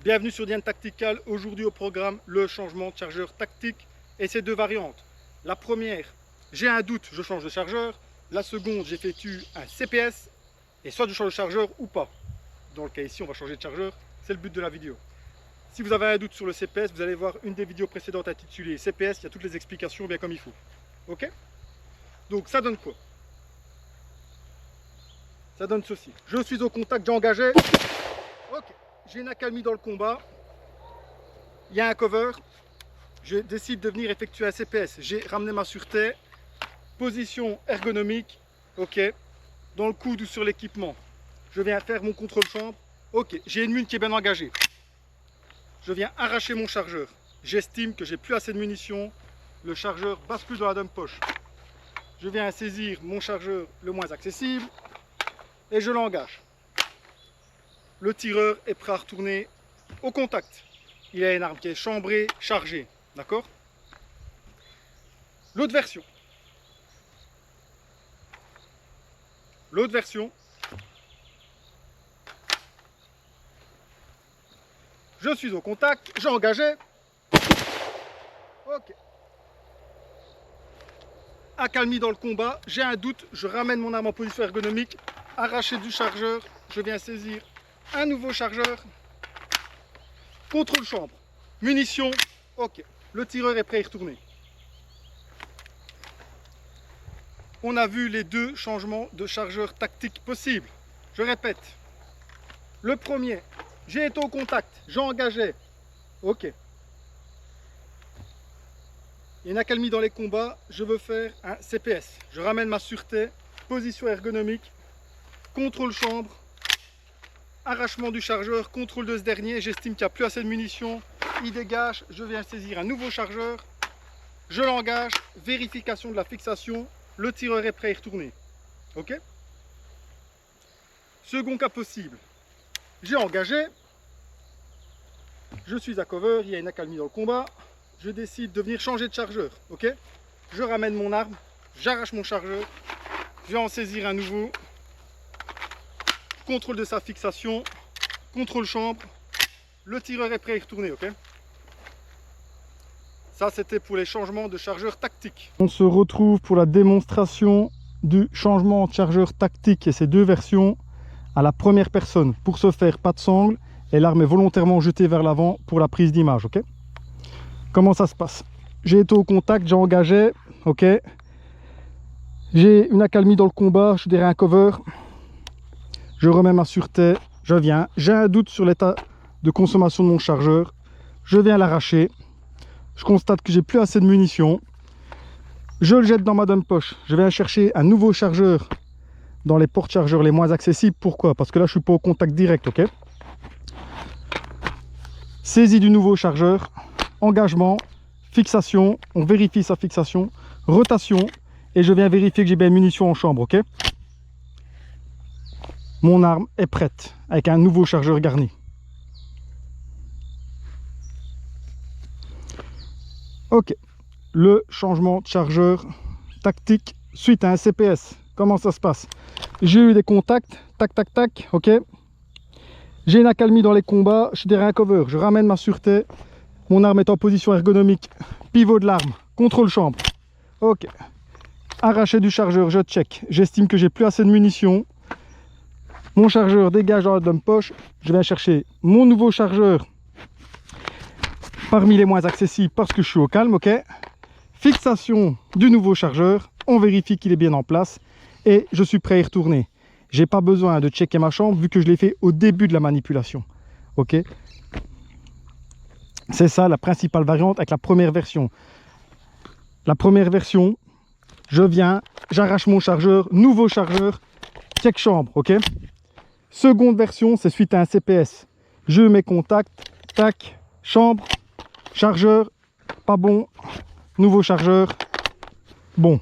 Bienvenue sur Diane Tactical. Aujourd'hui au programme, le changement de chargeur tactique et ses deux variantes. La première, j'ai un doute, je change de chargeur. La seconde, j'effectue un CPS et soit je change de chargeur ou pas. Dans le cas ici, on va changer de chargeur, c'est le but de la vidéo. Si vous avez un doute sur le CPS, vous allez voir une des vidéos précédentes intitulée CPS, il y a toutes les explications bien comme il faut. Ok? Donc ça donne quoi? Ça donne ceci. Je suis au contact, j'ai engagé. Ok. J'ai une accalmie dans le combat. Il y a un cover. Je décide de venir effectuer un CPS. J'ai ramené ma sûreté. Position ergonomique. Ok. Dans le coude ou sur l'équipement. Je viens faire mon contrôle chambre. Ok. J'ai une mine qui est bien engagée. Je viens arracher mon chargeur. J'estime que j'ai plus assez de munitions. Le chargeur bascule dans la dump poche. Je viens saisir mon chargeur le moins accessible. Et je l'engage. Le tireur est prêt à retourner au contact. Il a une arme qui est chambrée, chargée. D'accord? L'autre version. L'autre version. Je suis au contact, j'ai engagé. Ok. Accalmie dans le combat, j'ai un doute, je ramène mon arme en position ergonomique. Arraché du chargeur, je viens saisir un nouveau chargeur. Contrôle chambre. Munitions. Ok. Le tireur est prêt à y retourner. On a vu les deux changements de chargeur tactique possibles. Je répète. Le premier, j'ai été au contact, j'ai engagé. Ok. Il y a une accalmie dans les combats, je veux faire un CPS. Je ramène ma sûreté, position ergonomique, contrôle chambre, arrachement du chargeur, contrôle de ce dernier, j'estime qu'il n'y a plus assez de munitions, il dégage, je viens saisir un nouveau chargeur, je l'engage, vérification de la fixation, le tireur est prêt à y retourner. Ok? Second cas possible, j'ai engagé, je suis à cover, il y a une accalmie dans le combat, je décide de venir changer de chargeur. Ok? Je ramène mon arme, j'arrache mon chargeur, je vais en saisir un nouveau. Contrôle de sa fixation, contrôle chambre, le tireur est prêt à y retourner, ok? Ça, c'était pour les changements de chargeur tactique. On se retrouve pour la démonstration du changement de chargeur tactique et ses deux versions à la première personne. Pour ce faire, pas de sangle et l'arme est volontairement jetée vers l'avant pour la prise d'image, ok? Comment ça se passe? J'ai été au contact, j'ai engagé, ok? J'ai une accalmie dans le combat, je suis derrière un cover. Je remets ma sûreté, je viens, j'ai un doute sur l'état de consommation de mon chargeur, je viens l'arracher, je constate que j'ai plus assez de munitions, je le jette dans ma dump poche, je viens chercher un nouveau chargeur dans les porte-chargeurs les moins accessibles. Pourquoi? Parce que là je suis pas au contact direct, ok? Saisie du nouveau chargeur, engagement, fixation, on vérifie sa fixation, rotation, et je viens vérifier que j'ai bien munitions en chambre, ok? Mon arme est prête avec un nouveau chargeur garni. Ok, le changement de chargeur tactique suite à un CPS. Comment ça se passe? J'ai eu des contacts, tac tac tac, ok. J'ai une accalmie dans les combats, je suis derrière un cover, je ramène ma sûreté. Mon arme est en position ergonomique, pivot de l'arme, contrôle chambre. Ok, arraché du chargeur, je check. J'estime que j'ai plus assez de munitions. Mon chargeur dégage dans la dump poche. Je viens chercher mon nouveau chargeur parmi les moins accessibles parce que je suis au calme, ok. Fixation du nouveau chargeur. On vérifie qu'il est bien en place et je suis prêt à y retourner. J'ai pas besoin de checker ma chambre vu que je l'ai fait au début de la manipulation, ok. C'est ça la principale variante avec la première version. La première version, je viens, j'arrache mon chargeur, nouveau chargeur, check chambre, ok. Seconde version, c'est suite à un CPS. Je mets contact, tac, chambre, chargeur, pas bon, nouveau chargeur, bon.